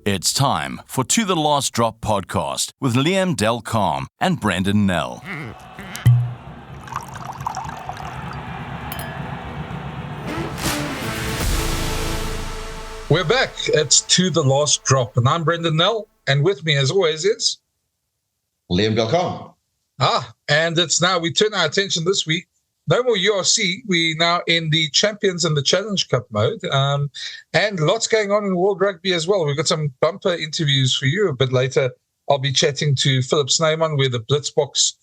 It's time for To The Last Drop podcast with Liam Del Calm and Brandon Nell. We're back. It's To The Last Drop, and I'm Brandon Nell, and with me, as always, is Liam Del Calm. And it's now, we turn our attention this week. No more URC. We're now in the Champions and the Challenge Cup mode. And lots going on in World Rugby as well. We've got some bumper interviews for you a bit later. I'll be chatting to Phillip Snyman, where the Blitzboks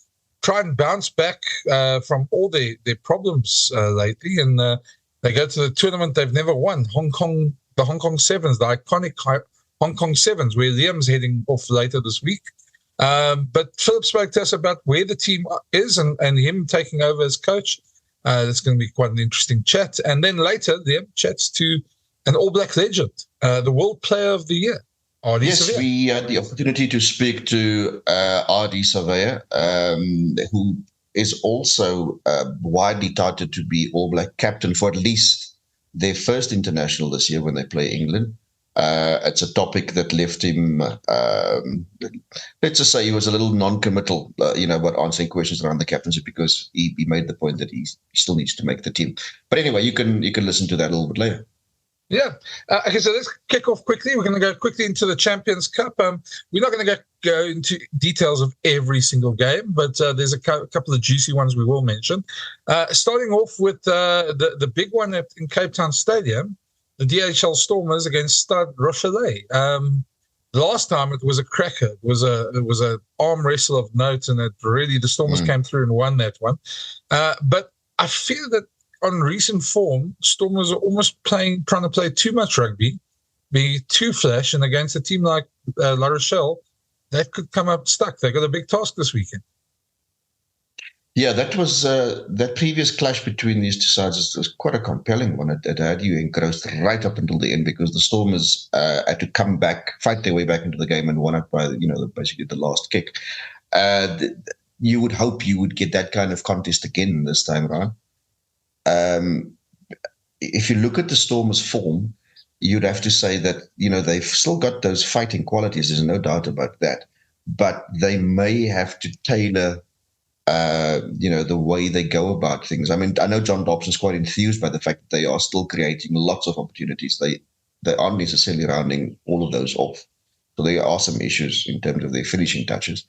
try and bounce back from all their problems lately. And they go to the tournament they've never won, the Hong Kong Sevens, the iconic Hong Kong Sevens, where Liam's heading off later this week. But Phillip spoke to us about where the team is and him taking over as coach. That's going to be quite an interesting chat. And then later, Liam chats to an All Black legend, the World Player of the Year, Ardie. Yes, Savea. we had the opportunity to speak to Ardie Savea, who is also widely touted to be All Black captain for at least their first international this year when they play England. It's a topic that left him, let's just say he was a little non-committal, about answering questions around the captaincy because he made the point that he still needs to make the team. But anyway, you can listen to that a little bit later. Yeah. Okay, so let's kick off quickly. We're going to go quickly into the Champions Cup. We're not going to go into details of every single game, but there's a couple of juicy ones we will mention. Starting off with the big one in Cape Town Stadium, the DHL Stormers against Stade Rochelet. Last time it was a cracker. It was a arm wrestle of note, and the Stormers came through and won that one. But I feel that on recent form, Stormers are almost trying to play too much rugby, being too flash, and against a team like La Rochelle, that could come up stuck. They got a big task this weekend. Yeah, that was that previous clash between these two sides was quite a compelling one. It had you engrossed right up until the end because the Stormers had to come back, fight their way back into the game, and won it by basically the last kick. You would hope you would get that kind of contest again this time around. If you look at the Stormers' form, you'd have to say that they've still got those fighting qualities. There's no doubt about that, but they may have to tailor the way they go about things. I mean, I know John Dobson's quite enthused by the fact that they are still creating lots of opportunities. They aren't necessarily rounding all of those off. So there are some issues in terms of their finishing touches.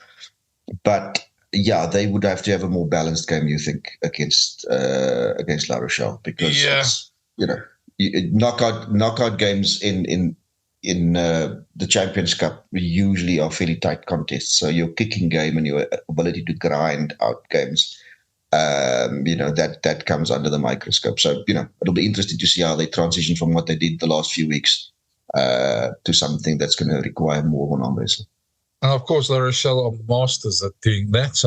But yeah, they would have to have a more balanced game, you think, against La Rochelle, because knockout games in the Champions Cup usually are fairly tight contests. So your kicking game and your ability to grind out games, that comes under the microscope. So, it'll be interesting to see how they transition from what they did the last few weeks to something that's going to require more of an arm wrestle. And of course, La Rochelle are masters at doing that.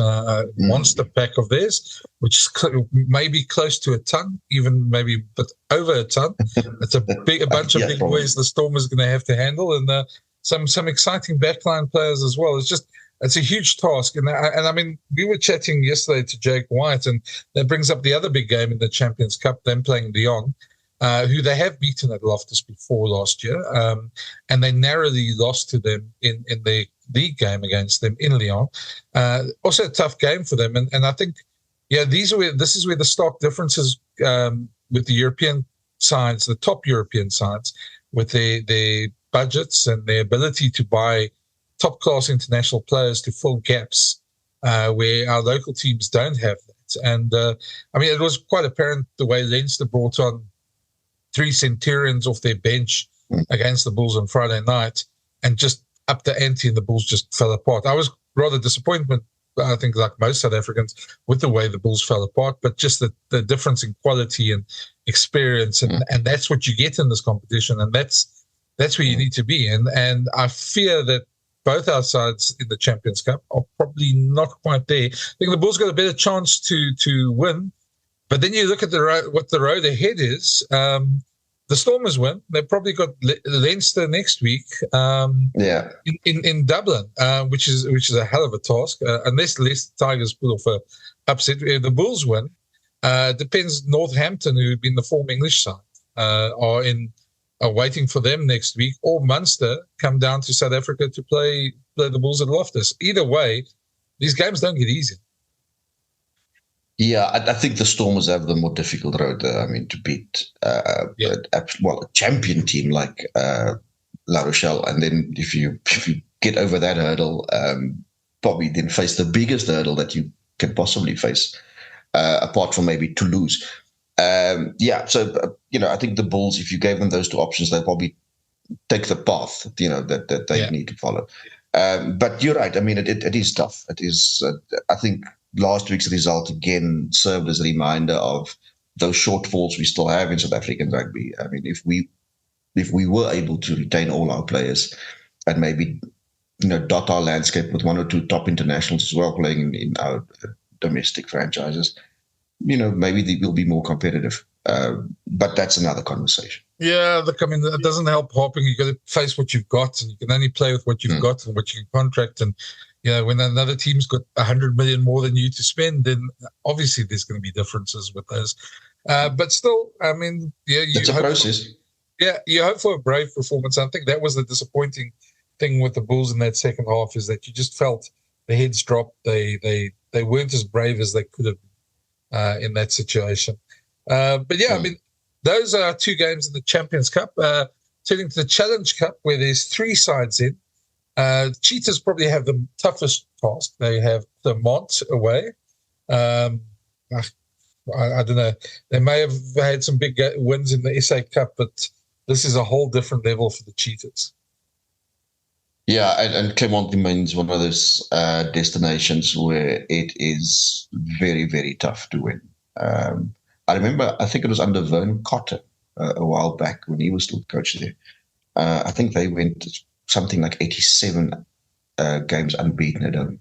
Monster pack of theirs, which is maybe close to a ton, even maybe but over a ton. It's a bunch of big boys the Stormers are going to have to handle, and some exciting backline players as well. It's a huge task, and I mean, we were chatting yesterday to Jake White, and that brings up the other big game in the Champions Cup, them playing Lyon. Who they have beaten at Loftus before last year, and they narrowly lost to them in the league game against them in Lyon. Also a tough game for them, and I think, this is where the stark differences with the European sides, the top European sides, with their budgets and their ability to buy top-class international players to fill gaps where our local teams don't have that. And it was quite apparent the way Leinster brought on 3 Centurions off their bench against the Bulls on Friday night and just up the ante, and the Bulls just fell apart. I was rather disappointed, I think, like most South Africans, with the way the Bulls fell apart, but just the difference in quality and experience, and that's what you get in this competition, and that's where you need to be. And I fear that both our sides in the Champions Cup are probably not quite there. I think the Bulls got a better chance to win, but then you look at what the road ahead is. The Stormers win. They've probably got Leinster next week in Dublin, which is a hell of a task, unless Leicester Tigers pull off a upset. If the Bulls win, depends. Northampton, who've been the former English side, are in are waiting for them next week, or Munster come down to South Africa to play the Bulls at Loftus. Either way, these games don't get easy. Yeah, I think the Stormers have the more difficult road. I mean, to beat a champion team like La Rochelle, and then if you get over that hurdle, probably then face the biggest hurdle that you can possibly face, apart from maybe Toulouse. So I think the Bulls, if you gave them those two options, they'll probably take the path that they need to follow. But you're right. I mean, it is tough. It is. I think last week's result again served as a reminder of those shortfalls we still have in South African rugby. I mean, if we were able to retain all our players and maybe dot our landscape with one or two top internationals as well playing in our domestic franchises, maybe they will be more competitive. But that's another conversation. Yeah, look, I mean, it doesn't help hoping. You got to face what you've got, and you can only play with what you've got and what you can contract. And when another team's got 100 million more than you to spend, then obviously there's going to be differences with those. But still, I mean, it's a process. You hope for a brave performance. I think that was the disappointing thing with the Bulls in that second half, is that you just felt the heads dropped. They weren't as brave as they could have in that situation. I mean, those are 2 games in the Champions Cup. Turning to the Challenge Cup, where there's 3 sides in. Cheetahs probably have the toughest task. They have Clermont away. I don't know. They may have had some big wins in the SA Cup, but this is a whole different level for the Cheetahs. Yeah, and Clermont remains one of those destinations where it is very, very tough to win. I remember, I think it was under Vern Cotter a while back when he was still coach there. I think they went something like 87 games unbeaten at home.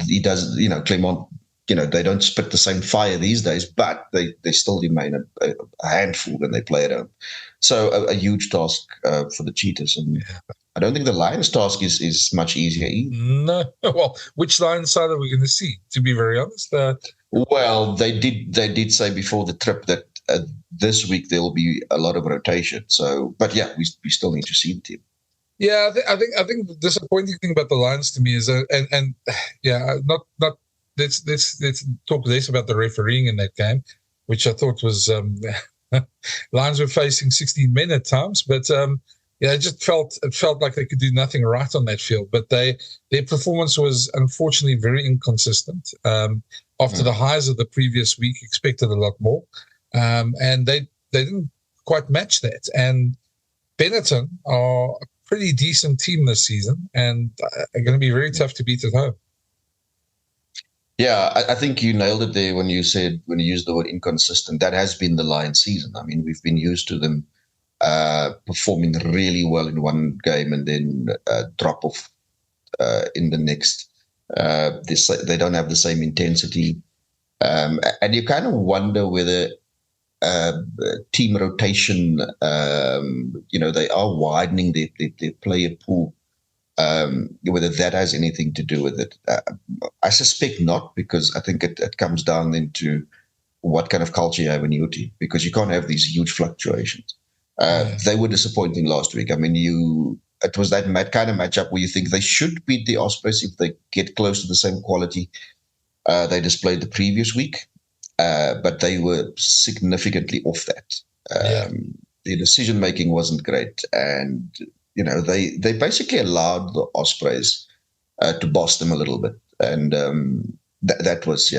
He does, Clermont, they don't spit the same fire these days, but they still remain a handful when they play at home. So a huge task for the Cheetahs. And I don't think the Lions' task is much easier either. No. Well, which Lions side are we going to see, to be very honest? Well, they did say before the trip that this week there will be a lot of rotation. So, but yeah, we still need to see the team. Yeah, I think the disappointing thing about the Lions to me is let's talk less about the refereeing in that game, which I thought was Lions were facing 16 men at times, but it just felt like they could do nothing right on that field. But their performance was unfortunately very inconsistent. After the highs of the previous week, expected a lot more, and they didn't quite match that. And Benetton are a pretty decent team this season, and are going to be very tough to beat at home. Yeah, I think you nailed it there when you used the word inconsistent. That has been the Lions season. I mean, we've been used to them performing really well in one game and then drop off in the next. They don't have the same intensity. And you kind of wonder whether team rotation, they are widening their player pool, whether that has anything to do with it. I suspect not, because I think it comes down into what kind of culture you have in your team, because you can't have these huge fluctuations. They were disappointing last week. I mean, it was that kind of matchup where you think they should beat the Ospreys if they get close to the same quality they displayed the previous week, but they were significantly off that. Their decision making wasn't great, and they basically allowed the Ospreys to boss them a little bit, and that was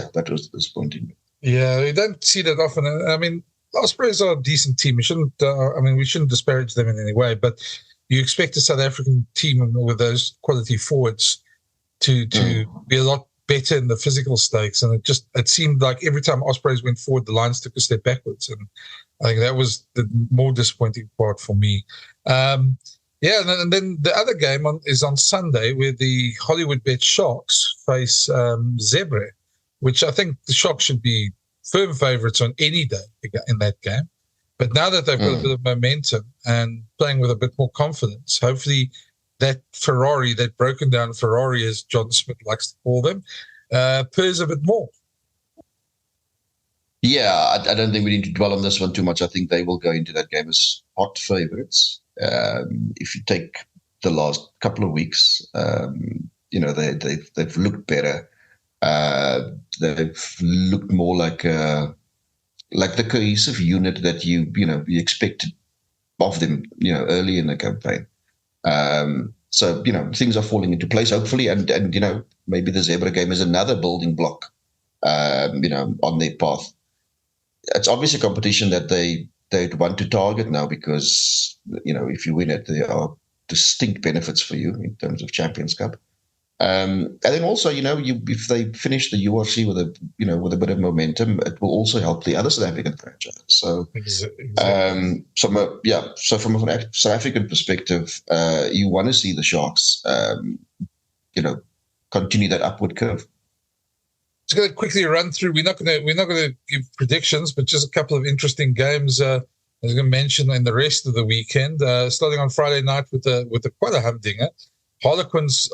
disappointing. Yeah, we don't see that often. I mean, Ospreys are a decent team. We shouldn't disparage them in any way, but you expect a South African team with those quality forwards to be a lot better in the physical stakes. And it seemed like every time Ospreys went forward, the Lions took a step backwards. And I think that was the more disappointing part for me. And then the other game is on Sunday, where the Hollywood Bet Sharks face Zebra, which I think the Sharks should be firm favourites on any day in that game. But now that they've got a bit of momentum and playing with a bit more confidence, hopefully that Ferrari, that broken down Ferrari, as John Smith likes to call them, purrs a bit more. Yeah, I don't think we need to dwell on this one too much. I think they will go into that game as hot favourites. If you take the last couple of weeks, they've looked better. They've looked more like the cohesive unit that you expected of them, early in the campaign. So things are falling into place, hopefully, and maybe the Zebra game is another building block, on their path. It's obviously a competition that they'd want to target now because, if you win it, there are distinct benefits for you in terms of Champions Cup. And then also, if they finish the UFC with a bit of momentum, it will also help the other South African franchise. So, Exactly. from a South African perspective, you want to see the Sharks, continue that upward curve. Just going to quickly run through. We're not going to give predictions, but just a couple of interesting games. I was going to mention in the rest of the weekend, starting on Friday night with quite a humdinger. Harlequins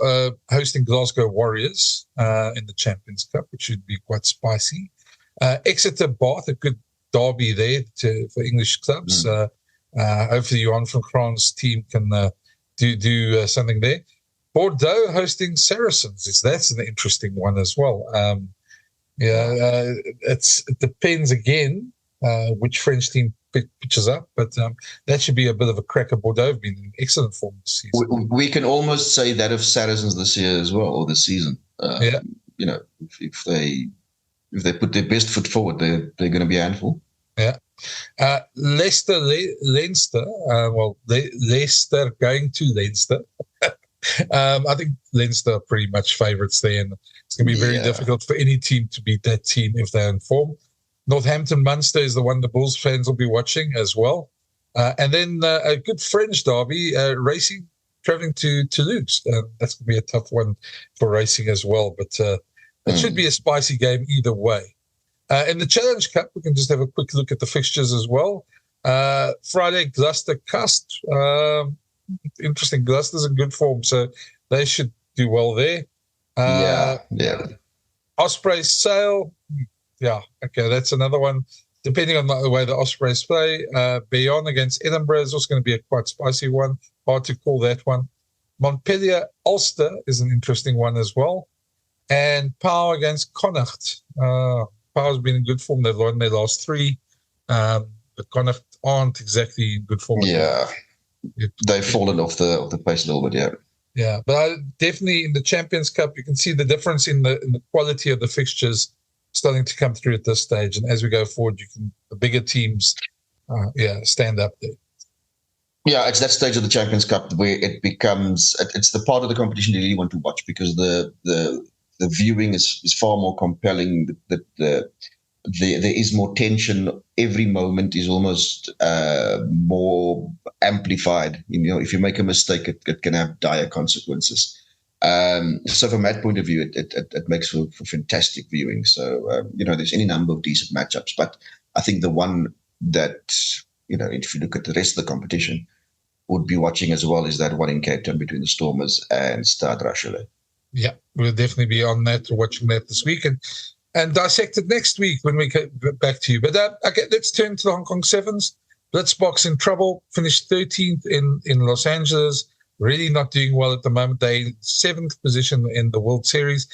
hosting Glasgow Warriors in the Champions Cup, which should be quite spicy. Exeter Bath, a good derby there for English clubs. Hopefully, Johan van Graan's team can do something there. Bordeaux hosting Saracens. That's an interesting one as well. It depends again which French team pitches up, but that should be a bit of a cracker. Bordeaux have been in excellent form this season. We can almost say that of Saracens this year as well, or this season. If they put their best foot forward, they're going to be a handful. Yeah. Leinster. Leicester going to Leinster. I think Leinster are pretty much favourites there, and it's going to be very difficult for any team to beat that team if they're in form. Northampton Munster is the one the Bulls fans will be watching as well. And then a good French derby, Racing travelling to Toulouse. That's going to be a tough one for Racing as well, but it should be a spicy game either way. In the Challenge Cup, we can just have a quick look at the fixtures as well. Friday, Gloucester Cust. Interesting. Gloucester's in good form, so they should do well there. Ospreys Sale. Yeah, okay, that's another one. Depending on the way the Ospreys play, Bayonne against Edinburgh is also going to be a quite spicy one. Hard to call that one. Montpellier Ulster is an interesting one as well. And Pau against Connacht. Pau's been in good form. They've won their last three. But Connacht aren't exactly in good form. Yeah, they've fallen off the pace a little bit, yeah. Yeah, but definitely in the Champions Cup, you can see the difference in the quality of the fixtures starting to come through at this stage, and as we go forward, the bigger teams, stand up there. Yeah, it's that stage of the Champions Cup where it becomes it's the part of the competition you really want to watch because the viewing is far more compelling. There is more tension. Every moment is almost more amplified. If you make a mistake, it can have dire consequences. So from that point of view, it makes for fantastic viewing. So, there's any number of decent matchups, but I think the one that, if you look at the rest of the competition, would be watching as well is that one in Cape Town between the Stormers and Stade Rachelais. Yeah, we'll definitely be on that, watching that this week and dissect it next week when we get back to you. But okay, let's turn to the Hong Kong Sevens. Blitzboks in trouble, finished 13th in Los Angeles. Really not doing well at the moment. They're in 7th position in the World Series.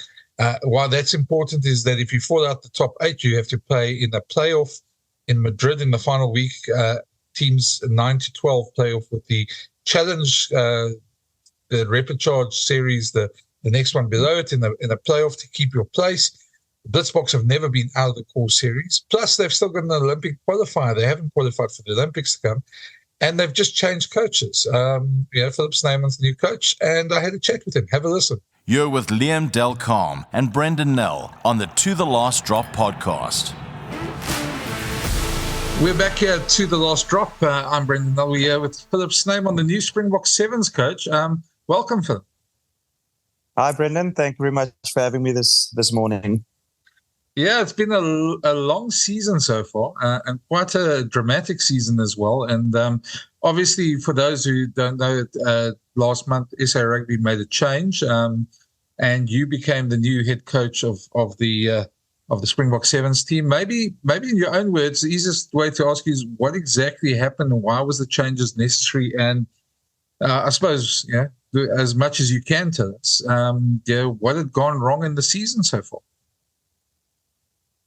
Why that's important is that if you fall out the top 8, you have to play in a playoff in Madrid in the final week. Teams 9 to 12 playoff with the Challenge, the Repechage Series, the next one below it in a playoff to keep your place. The Blitzboks have never been out of the core series. Plus, they've still got an Olympic qualifier. They haven't qualified for the Olympics to come. And they've just changed coaches. Phillip Snyman's the new coach, and I had a chat with him. Have a listen. You're with Liam Delcom and Brendan Nell on the To The Last Drop podcast. We're back here to The Last Drop. I'm Brendan Nell. We're here with Phillip Snyman, the new Springbok Sevens coach. Welcome, Phillip. Hi, Brendan. Thank you very much for having me this morning. Yeah, it's been a long season so far, and quite a dramatic season as well. And obviously, for those who don't know, last month SA Rugby made a change, and you became the new head coach of the of the Springbok Sevens team. Maybe in your own words, the easiest way to ask you is what exactly happened and why was the changes necessary? And I suppose, as much as you can tell us, what had gone wrong in the season so far?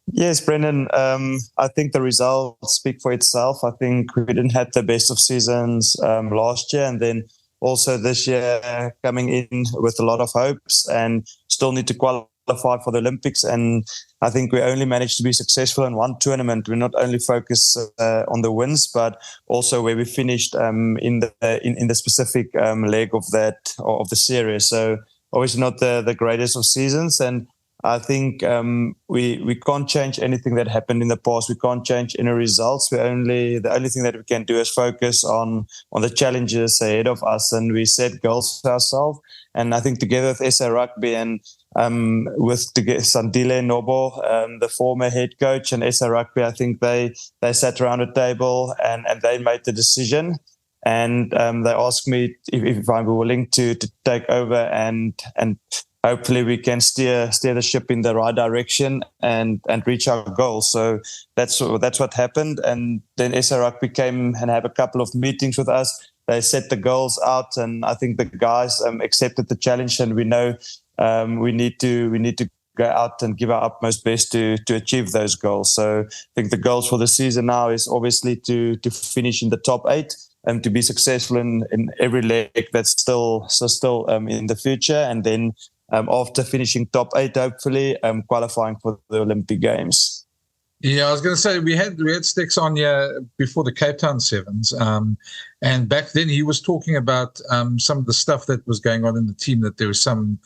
Yes, Brendan. I think the results speak for itself. I think we didn't have the best of seasons last year, and then also this year coming in with a lot of hopes and still need to qualify for the Olympics. And I think we only managed to be successful in one tournament. We not only focus on the wins, but also where we finished in the specific leg of the series. So obviously not the greatest of seasons. And I think we can't change anything that happened in the past. We can't change any results. The only thing that we can do is focus on the challenges ahead of us, and we set goals for ourselves. And I think together with SA Rugby and with Sandile Nobo, the former head coach, and SA Rugby, I think they sat around a table and they made the decision. And they asked me if I'm willing to take over and hopefully we can steer the ship in the right direction and reach our goals. So that's what happened. And then SA Rugby came and had a couple of meetings with us. They set the goals out, and I think the guys accepted the challenge. And we know we need to go out and give our utmost best to achieve those goals. So I think the goals for the season now is obviously to finish in the top 8 and to be successful in every leg that's still in the future, and then after finishing top 8, hopefully qualifying for the Olympic Games. Yeah, I was going to say we had Sticks on here before the Cape Town Sevens, and back then he was talking about some of the stuff that was going on in the team, that there was some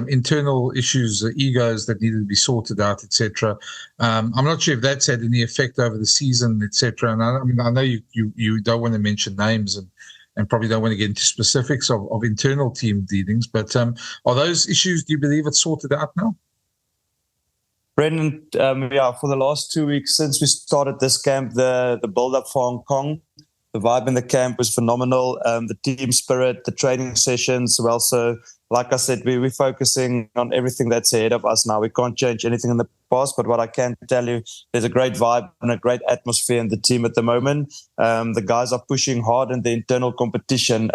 internal issues, egos that needed to be sorted out, etc. I'm not sure if that's had any effect over the season, etc. And I know you don't want to mention names and probably don't want to get into specifics of internal team dealings, but are those issues, do you believe it's sorted out now? Brendan, for the last 2 weeks since we started this camp, the build-up for Hong Kong, the vibe in the camp was phenomenal. The team spirit, the training sessions, well, so like I said, we're focusing on everything that's ahead of us now. We can't change anything in the past, but what I can tell you, there's a great vibe and a great atmosphere in the team at the moment. The guys are pushing hard in the internal competition.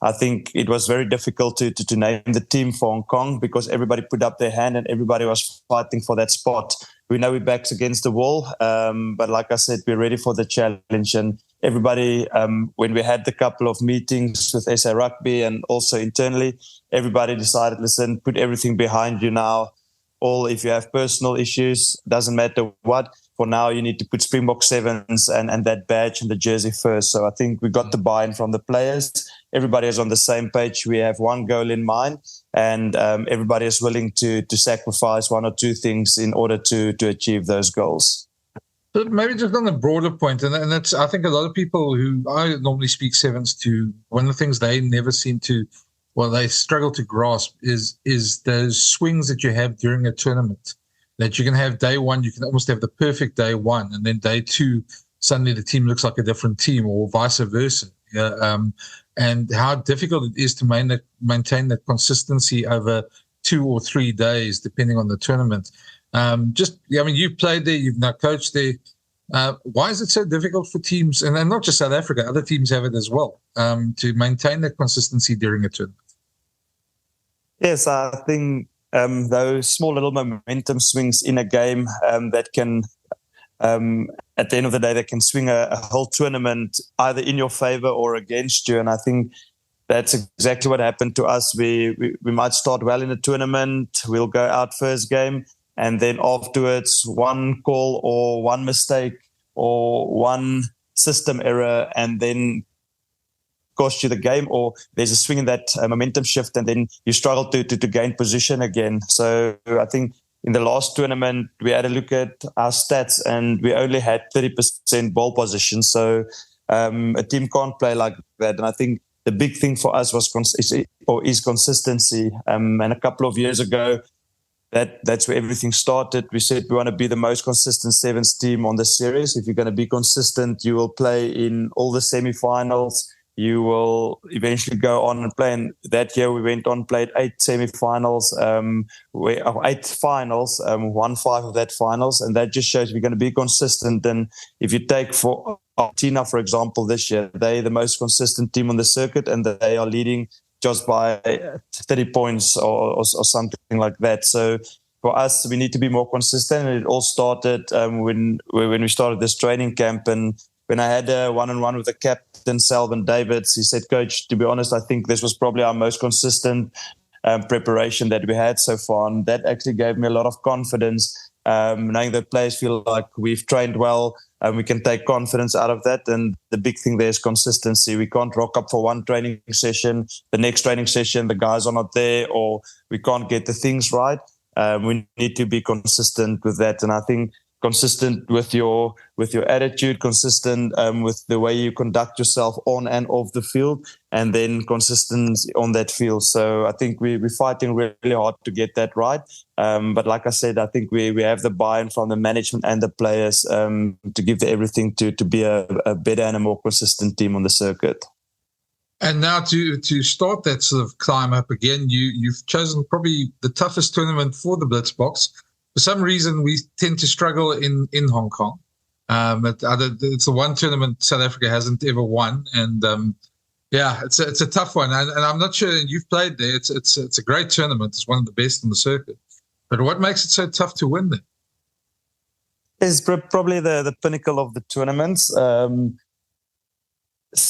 I think it was very difficult to name the team for Hong Kong because everybody put up their hand and everybody was fighting for that spot. We know we're backs against the wall, but like I said, we're ready for the challenge. And everybody, when we had the couple of meetings with SA Rugby and also internally, everybody decided, listen, put everything behind you now. If you have personal issues, doesn't matter what, for now you need to put Springbok Sevens and that badge and the jersey first. So I think we got the buy-in from the players. Everybody is on the same page. We have one goal in mind, and everybody is willing to sacrifice one or two things in order to achieve those goals. But maybe just on a broader point, and that's, I think a lot of people who I normally speak sevens to, one of the things they never seem to, they struggle to grasp is those swings that you have during a tournament. That you can have day one, you can almost have the perfect day one, and then day two, suddenly the team looks like a different team, or vice versa. And how difficult it is to maintain that consistency over 2 or 3 days, depending on the tournament. You played there, you've now coached there. Why is it so difficult for teams, and not just South Africa, other teams have it as well, to maintain that consistency during a tournament? Yes, I think those small little momentum swings in a game that can, at the end of the day, that can swing a whole tournament either in your favor or against you. And I think that's exactly what happened to us. We might start well in the tournament. We'll go out first game, and then afterwards, one call or one mistake or one system error, and then cost you the game, or there's a swing in that momentum shift, and then you struggle to gain position again. So I think in the last tournament, we had a look at our stats, and we only had 30% ball position. So a team can't play like that. And I think the big thing for us is consistency. And a couple of years ago, that's where everything started. We said we want to be the most consistent sevens team on the series. If you're going to be consistent, you will play in all the semi-finals. you will eventually go on and play. And that year we went on, played 8 semi-finals, 8 finals, won 5 of that finals. And that just shows we're going to be consistent. And if you take for Argentina, for example, this year, they're the most consistent team on the circuit, and they are leading just by 30 points or something like that. So for us, we need to be more consistent. And it all started when we started this training camp. And when I had a one-on-one with the captain, Selvin Davids, he said, Coach, to be honest, I think this was probably our most consistent preparation that we had so far. And that actually gave me a lot of confidence, knowing that players feel like we've trained well and we can take confidence out of that. And the big thing there is consistency. We can't rock up for one training session. The next training session, the guys are not there, or we can't get the things right. We need to be consistent with that. And I think consistent with your attitude, consistent with the way you conduct yourself on and off the field, and then consistent on that field. So I think we're fighting really hard to get that right. But like I said, I think we have the buy-in from the management and the players to give everything to be a better and a more consistent team on the circuit. And now to start that sort of climb up again, you've chosen probably the toughest tournament for the Blitzboks. For some reason, we tend to struggle in Hong Kong. It's the one tournament South Africa hasn't ever won, and it's a tough one. And I'm not sure you've played there. It's a great tournament. It's one of the best on the circuit. But what makes it so tough to win there? It's probably the pinnacle of the tournaments.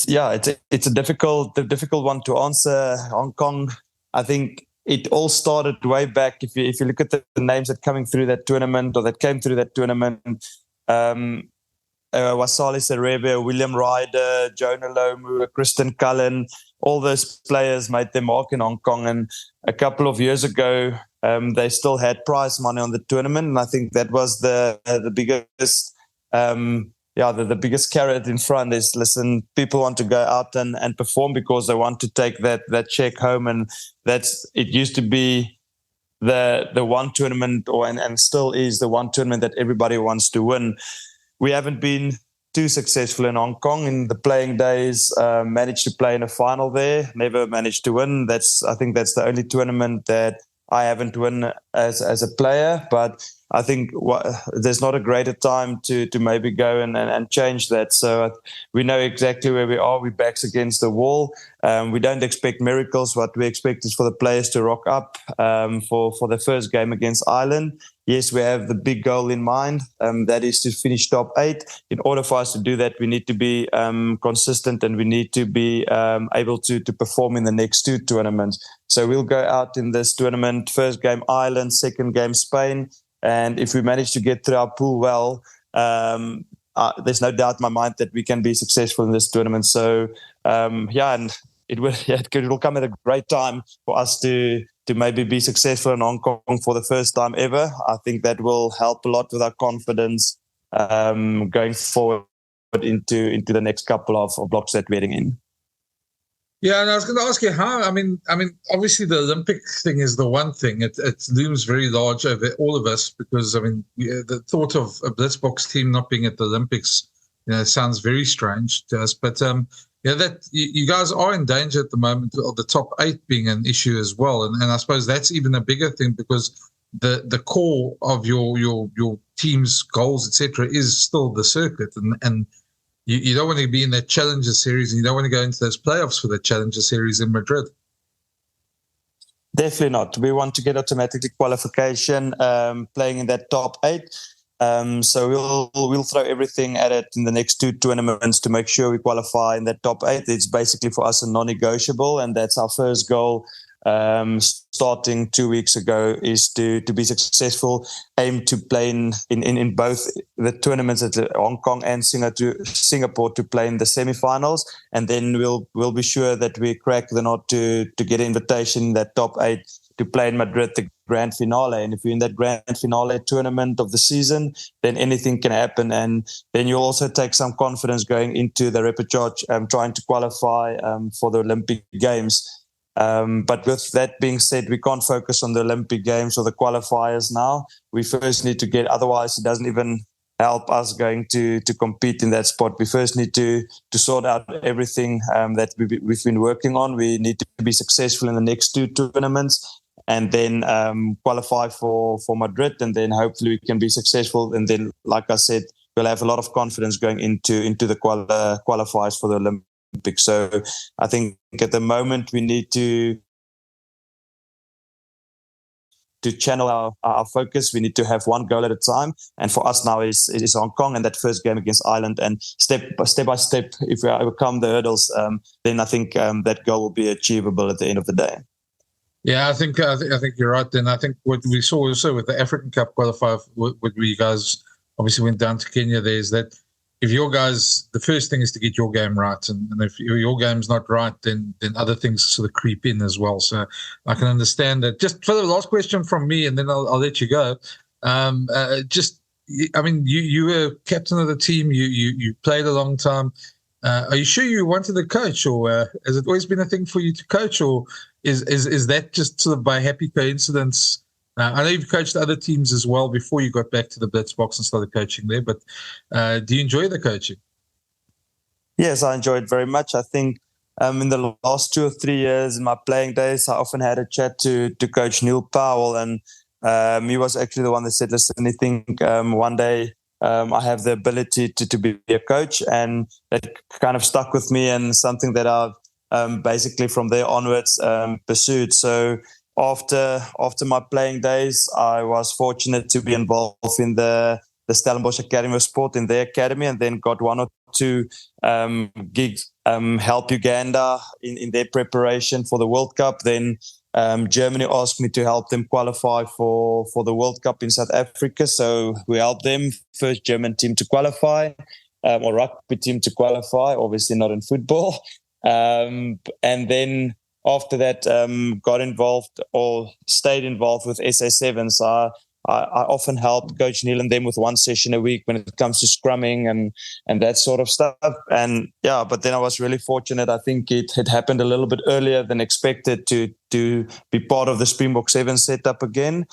It's a difficult one to answer. Hong Kong, I think it all started way back. If you look at the names that coming through that tournament, or that came through that tournament, Wasali Serebe, William Ryder, Jonah Lomu, Kristen Cullen, all those players made their mark in Hong Kong. And a couple of years ago, they still had prize money on the tournament, and I think that was the biggest. The biggest carrot in front is, listen, people want to go out and perform because they want to take that check home. And it used to be the one tournament, and still is the one tournament that everybody wants to win. We haven't been too successful in Hong Kong in the playing days. Managed to play in a final there, never managed to win. I think that's the only tournament that I haven't won as a player, but I think there's not a greater time to maybe go and change that. So we know exactly where we are. We're backs against the wall. We don't expect miracles. What we expect is for the players to rock up for the first game against Ireland. Yes, we have the big goal in mind. That is to finish top 8. In order for us to do that, we need to be consistent, and we need to be able to perform in the next 2 tournaments. So we'll go out in this tournament, first game Ireland, second game Spain. And if we manage to get through our pool well, there's no doubt in my mind that we can be successful in this tournament. So, and it will come at a great time for us to maybe be successful in Hong Kong for the first time ever. I think that will help a lot with our confidence going forward into the next couple of blocks that we're heading in. Yeah, and I was going to ask you how. I mean, obviously the Olympic thing is the one thing. It looms very large over all of us because the thought of a Blitzboks team not being at the Olympics, sounds very strange to us. But that you guys are in danger at the moment of the top 8 being an issue as well, and I suppose that's even a bigger thing because the core of your team's goals, etc., is still the circuit, and you don't want to be in that Challenger Series, and you don't want to go into those playoffs for the Challenger Series in Madrid. Definitely not. We want to get automatically qualification, playing in that top 8. So we'll throw everything at it in the next 2 tournaments to make sure we qualify in that top 8. It's basically for us a non-negotiable, and that's our first goal. Starting 2 weeks ago is to be successful, aim to play in both the tournaments at Hong Kong and Singapore to play in the semi-finals, and then we'll be sure that we crack the nut to get an invitation in that top 8 to play in Madrid, the grand finale. And if you're in that grand finale tournament of the season, then anything can happen, and then you'll also take some confidence going into the repechage, trying to qualify for the Olympic Games. But with that being said, we can't focus on the Olympic Games or the qualifiers now. We first need to otherwise it doesn't even help us going to compete in that spot. We first need to sort out everything that we've been working on. We need to be successful in the next 2 tournaments, and then qualify for Madrid, and then hopefully we can be successful. And then, like I said, we'll have a lot of confidence going into the qualifiers for the Olympics. So I think at the moment we need to channel our focus. We need to have one goal at a time, and for us now it is Hong Kong and that first game against Ireland. And step by step, if we overcome the hurdles, then I think that goal will be achievable at the end of the day. Yeah, I think you're right. Then I think what we saw also with the African Cup qualifier, what we guys obviously went down to Kenya, there is that if your guys, the first thing is to get your game right, and if your game's not right, then other things sort of creep in as well. So I can understand that. Just for the last question from me, and then I'll let you go. You were captain of the team. You played a long time. Are you sure you wanted to coach, or has it always been a thing for you to coach, or is that just sort of by happy coincidence? I know you've coached other teams as well before you got back to the Blitzbox and started coaching there, but do you enjoy the coaching? Yes, I enjoy it very much. I think in the last 2 or 3 years in my playing days, I often had a chat to Coach Neil Powell, and he was actually the one that said, listen, I think one day I have the ability to be a coach, and that kind of stuck with me, and something that I've basically from there onwards pursued. So after my playing days, I was fortunate to be involved in the Stellenbosch Academy of Sport, in their academy, and then got 1 or 2 gigs, help Uganda in their preparation for the World Cup. Then Germany asked me to help them qualify for the World Cup in South Africa. So we helped them, first German team to qualify, or rugby team to qualify, obviously not in football. And then after that, got involved or stayed involved with SA7. So I often help Coach Neil and them with 1 session a week when it comes to scrumming and that sort of stuff. And yeah, but then I was really fortunate. I think it had happened a little bit earlier than expected to be part of the Springbok 7 setup again.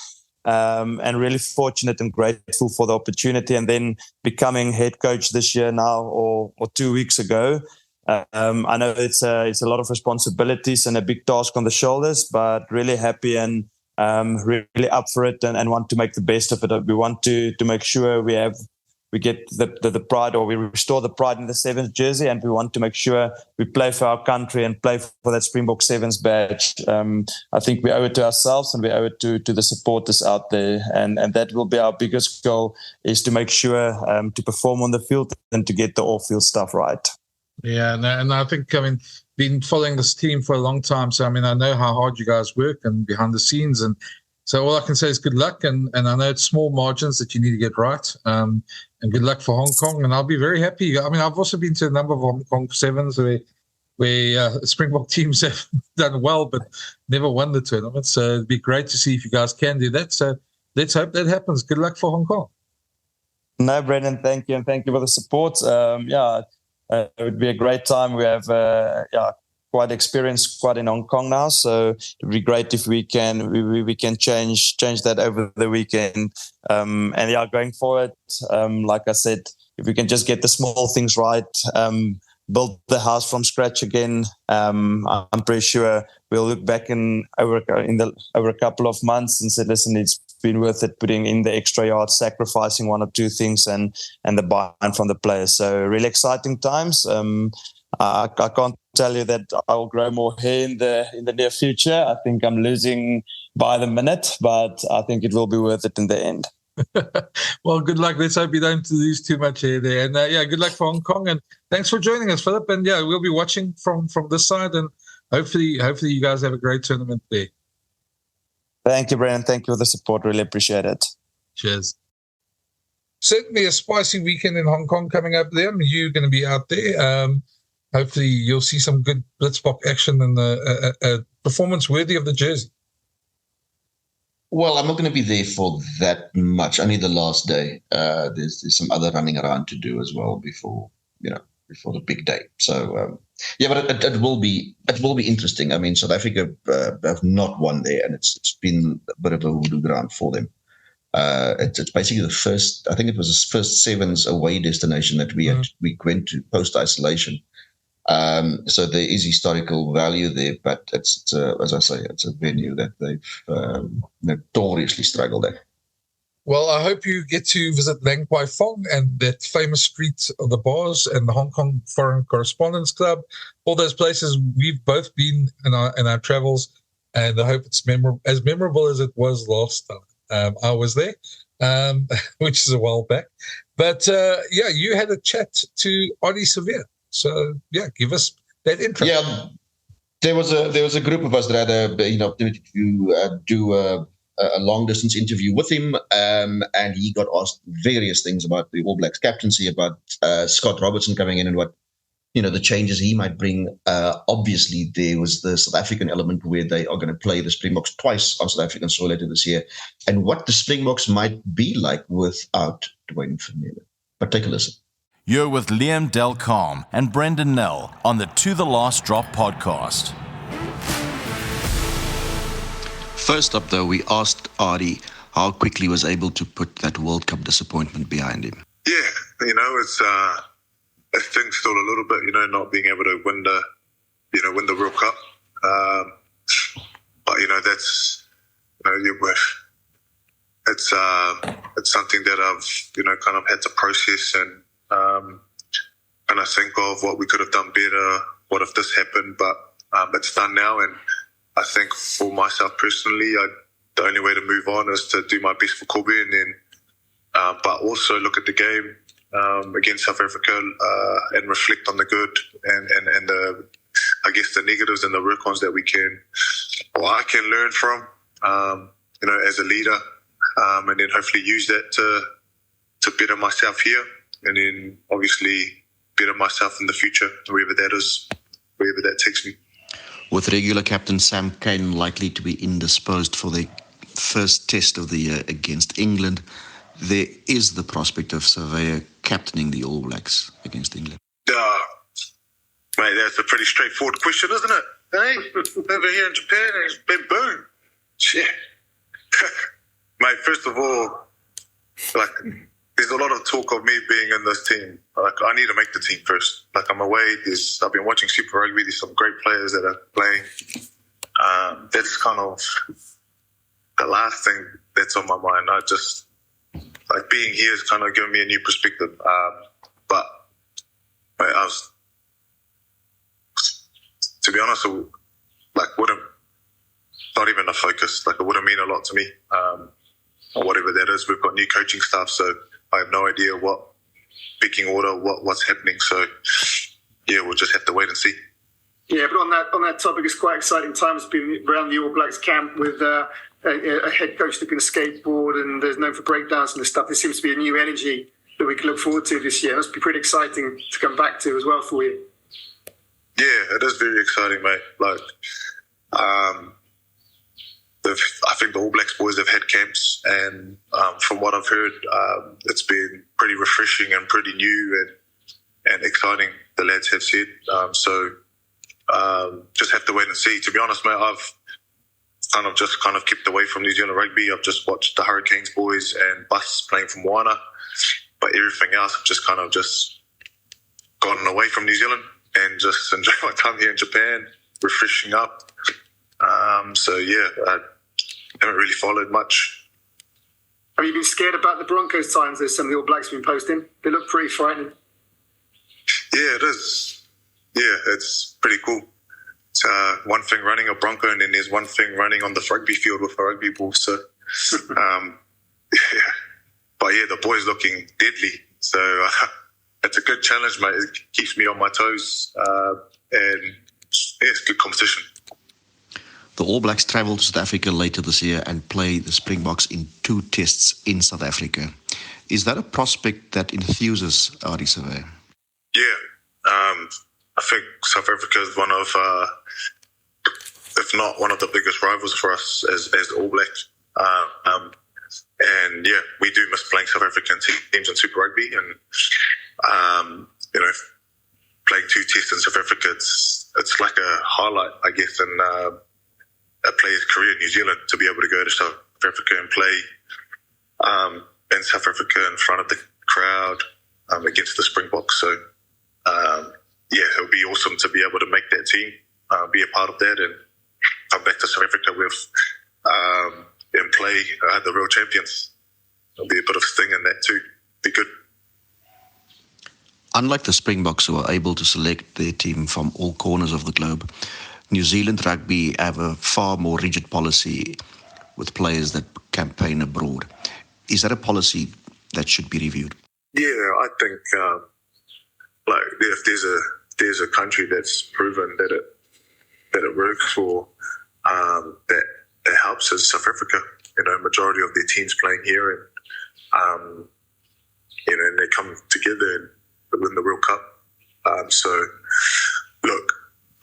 And really fortunate and grateful for the opportunity. And then becoming head coach this year now, or 2 weeks ago. I know it's a lot of responsibilities and a big task on the shoulders, but really happy and really up for it, and want to make the best of it. We want to make sure we get the pride, or we restore the pride in the Sevens jersey, and we want to make sure we play for our country and play for that Springbok Sevens badge. I think we owe it to ourselves, and we owe it to the supporters out there, and that will be our biggest goal, is to make sure to perform on the field and to get the off-field stuff right. Yeah, and I think, been following this team for a long time, so I know how hard you guys work and behind the scenes, and so all I can say is good luck, and I know it's small margins that you need to get right, and good luck for Hong Kong, and I'll be very happy. I've also been to a number of Hong Kong Sevens where Springbok teams have done well but never won the tournament, so it'd be great to see if you guys can do that. So let's hope that happens. Good luck for Hong Kong. No, Brendan, thank you, and thank you for the support. It would be a great time. We have quite experienced squad in Hong Kong now, so it would be great if we can change that over the weekend. Going forward, like I said, if we can just get the small things right, build the house from scratch again, I'm pretty sure we'll look back over a couple of months and say, listen, it's been worth it, putting in the extra yards, sacrificing 1 or 2 things, and the buy-in from the players. So really exciting times. I can't tell you that I will grow more hair in the near future. I think I'm losing by the minute, but I think it will be worth it in the end. Well, good luck. Let's hope you don't lose too much hair there. And good luck for Hong Kong. And thanks for joining us, Phillip. And we'll be watching from this side. And hopefully you guys have a great tournament there. Thank you, Brian. Thank you for the support. Really appreciate it. Cheers. Certainly a spicy weekend in Hong Kong coming up there. You're going to be out there. Hopefully you'll see some good Blitzbox action and a performance worthy of the jersey. Well, I'm not going to be there for that much. Only the last day. There's some other running around to do as well before the big day. So but it will be interesting. South Africa have not won there, and it's been a bit of a hoodoo ground for them. It's basically the first, I think it was the first Sevens away destination that we went to post-isolation. So there is historical value there, but it's as I say, it's a venue that they've notoriously struggled at. Well, I hope you get to visit Lang Kwai Fong and that famous street of the bars and the Hong Kong Foreign Correspondents Club. All those places we've both been in our travels, and I hope it's as memorable as it was last time. I was there, which is a while back. But you had a chat to Ardie Savea. So give us that intro. Yeah, there was a group of us that had an opportunity to do a long distance interview with him, and he got asked various things about the All Blacks captaincy, about Scott Robertson coming in and what the changes he might bring. Obviously, there was the South African element where they are going to play the Springboks twice on South African soil later this year, and what the Springboks might be like without Dwayne Vermeulen. But take a listen. You're with Liam Delcom and Brendan Nell on the To The Last Drop podcast. First up, though, we asked Ardie how quickly he was able to put that World Cup disappointment behind him. Yeah, it's it stings still a little bit, not being able to win the World Cup. But that's it's something that I've kind of had to process and I think of what we could have done better. What if this happened? But it's done now, and I think for myself personally, the only way to move on is to do my best for Kobe, and then, but also look at the game against South Africa and reflect on the good and the, I guess, the negatives and the work-ons that I can learn from, as a leader, and then hopefully use that to better myself here, and then obviously better myself in the future, wherever that takes me. With regular captain Sam Cane likely to be indisposed for the first test of the year against England, there is the prospect of Savea captaining the All Blacks against England. Mate, that's a pretty straightforward question, isn't it? Hey, over here in Japan, it's been boom. Shit. Mate, first of all, there's a lot of talk of me being in this team. I need to make the team first. I'm away. I've been watching Super Rugby. There's some great players that are playing. That's kind of the last thing that's on my mind. I just being here has kind of given me a new perspective. But I was, to be honest, wouldn't, not even a focus. It wouldn't mean a lot to me. Or whatever that is. We've got new coaching staff, so I have no idea what picking order, what's happening. So we'll just have to wait and see. Yeah, but on that topic, it's quite exciting times being around the All Blacks camp with a head coach that can skateboard and there's known for breakdance and stuff. There seems to be a new energy that we can look forward to this year. It must be pretty exciting to come back to as well for you. Yeah, it is very exciting, mate. I think the All Blacks boys have had camps, and from what I've heard, it's been pretty refreshing and pretty new and exciting, the lads have said. So just have to wait and see. To be honest, mate, I've kind of kept away from New Zealand rugby. I've just watched the Hurricanes boys and Bus playing from Moana, but everything else I've just gotten away from New Zealand and just enjoy my time here in Japan, refreshing up. I haven't really followed much. Have you been scared about the Broncos times that some of the All Blacks have been posting? They look pretty frightening. Yeah, it is. Yeah, it's pretty cool. It's one thing running a Bronco, and then there's one thing running on the rugby field with a rugby ball. So, but the boys looking deadly. So it's a good challenge, mate. It keeps me on my toes, and it's good competition. The All Blacks travel to South Africa later this year and play the Springboks in 2 tests in South Africa. Is that a prospect that enthuses Ardie Savea? Yeah. I think South Africa is one of, if not one of the biggest rivals for us as the All Blacks. And we do miss playing South African teams in Super Rugby. And, playing 2 tests in South Africa, it's like a highlight, I guess, in a player's career in New Zealand, to be able to go to South Africa and play in South Africa in front of the crowd against the Springboks. So, it'll be awesome to be able to make that team, be a part of that, and come back to South Africa with and play the real champions. There'll be a bit of sting in that too. Be good. Unlike the Springboks, who are able to select their team from all corners of the globe, New Zealand rugby have a far more rigid policy with players that campaign abroad. Is that a policy that should be reviewed? Yeah, I think if there's a country that's proven that it works for that it helps is South Africa. Majority of their teams playing here, and and they come together and win the World Cup. So, look,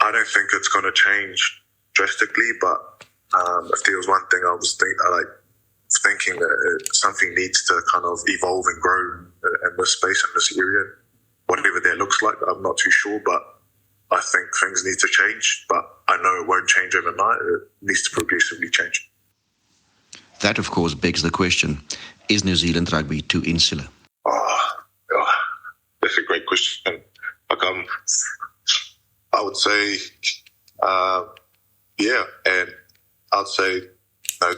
I don't think it's going to change drastically, but if there was one thing I was thinking that something needs to kind of evolve and grow in this space, in this area, whatever that looks like, I'm not too sure, but I think things need to change, but I know it won't change overnight. It needs to progressively change. That, of course, begs the question, is New Zealand rugby too insular? That's a great question. I would say, and I'd say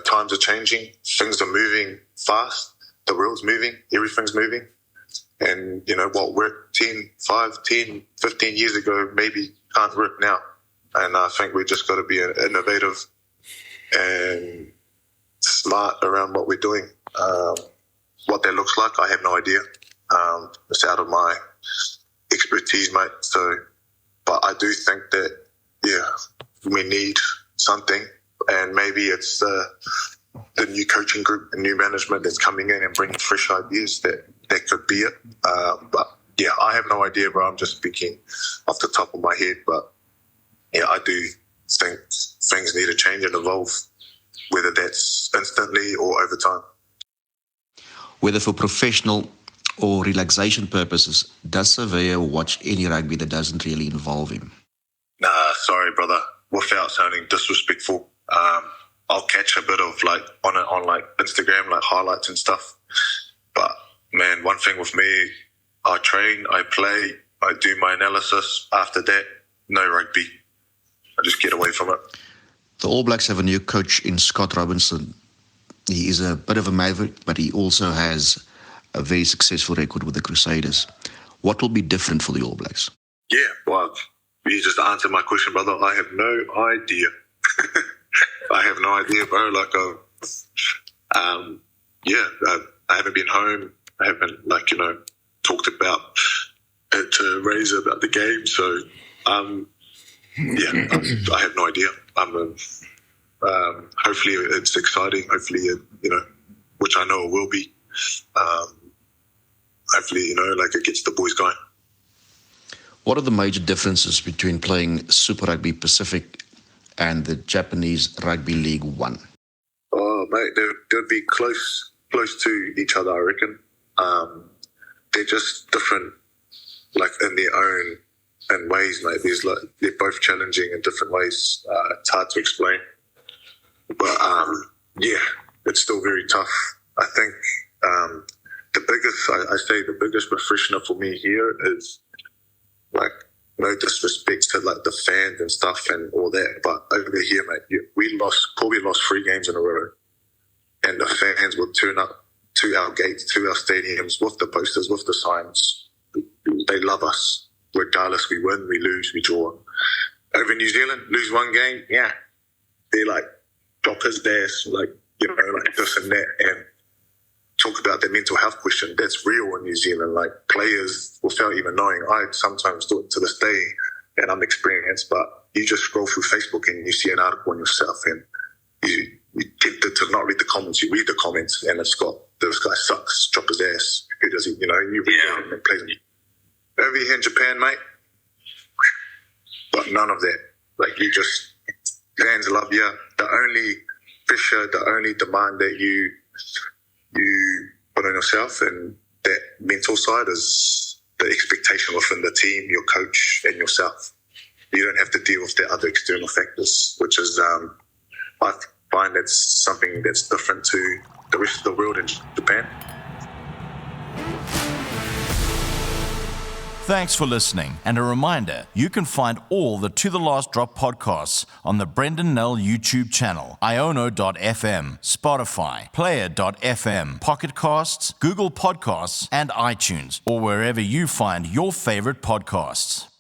times are changing, things are moving fast, the world's moving, everything's moving. And, what worked 10, 5, 10, 15 years ago maybe can't work now. And I think we just got to be innovative and smart around what we're doing. What that looks like, I have no idea. It's out of my expertise, mate. So, but I do think that, we need something, and maybe it's the new coaching group and new management that's coming in and bringing fresh ideas that could be it. But I have no idea, bro. I'm just speaking off the top of my head. But I do think things need to change and evolve, whether that's instantly or over time. Whether for professional or relaxation purposes, does Savea watch any rugby that doesn't really involve him? Nah, sorry, brother. Without sounding disrespectful, I'll catch a bit of on Instagram, highlights and stuff. But man, one thing with me, I train, I play, I do my analysis. After that, no rugby. I just get away from it. The All Blacks have a new coach in Scott Robinson. He is a bit of a maverick, but he also has a very successful record with the Crusaders. What will be different for the All Blacks? Yeah, well, you just answered my question, brother. I have no idea. I have no idea, bro. I haven't been home. I haven't, talked about it to Razor about the game. So, I have no idea. Hopefully it's exciting. Hopefully, which I know it will be. Hopefully, it gets the boys going. What are the major differences between playing Super Rugby Pacific and the Japanese Rugby League One? Oh, mate, they'd be close to each other, I reckon. They're just different, in their own ways, mate. They're both challenging in different ways. It's hard to explain. But, it's still very tough. I think the biggest refreshener for me here is, no disrespect to the fans and stuff and all that, but over here, mate, we probably lost 3 games in a row, and the fans would turn up to our gates, to our stadiums, with the posters, with the signs. They love us, regardless. We win, we lose, we draw. Over in New Zealand, lose one game, they're drop his dash, this and that, and talk about the mental health question. That's real in New Zealand. Players, without even knowing, I sometimes do it to this day, and I'm experienced, but you just scroll through Facebook and you see an article on yourself, and you tempted to not read the comments. You read the comments, and it's got, this guy sucks, drop his ass. Who does he, you read it and plays it. Over here in Japan, mate, but none of that. Fans love you. The only pressure, the only demand that you put on yourself, and that mental side is the expectation within the team, your coach, and yourself. You don't have to deal with the other external factors, which is, I find that's something that's different to the rest of the world in Japan. Thanks for listening, and a reminder, you can find all the To The Last Drop podcasts on the Brendan Nell YouTube channel, iono.fm, Spotify, Player.fm, Pocket Casts, Google Podcasts, and iTunes, or wherever you find your favorite podcasts.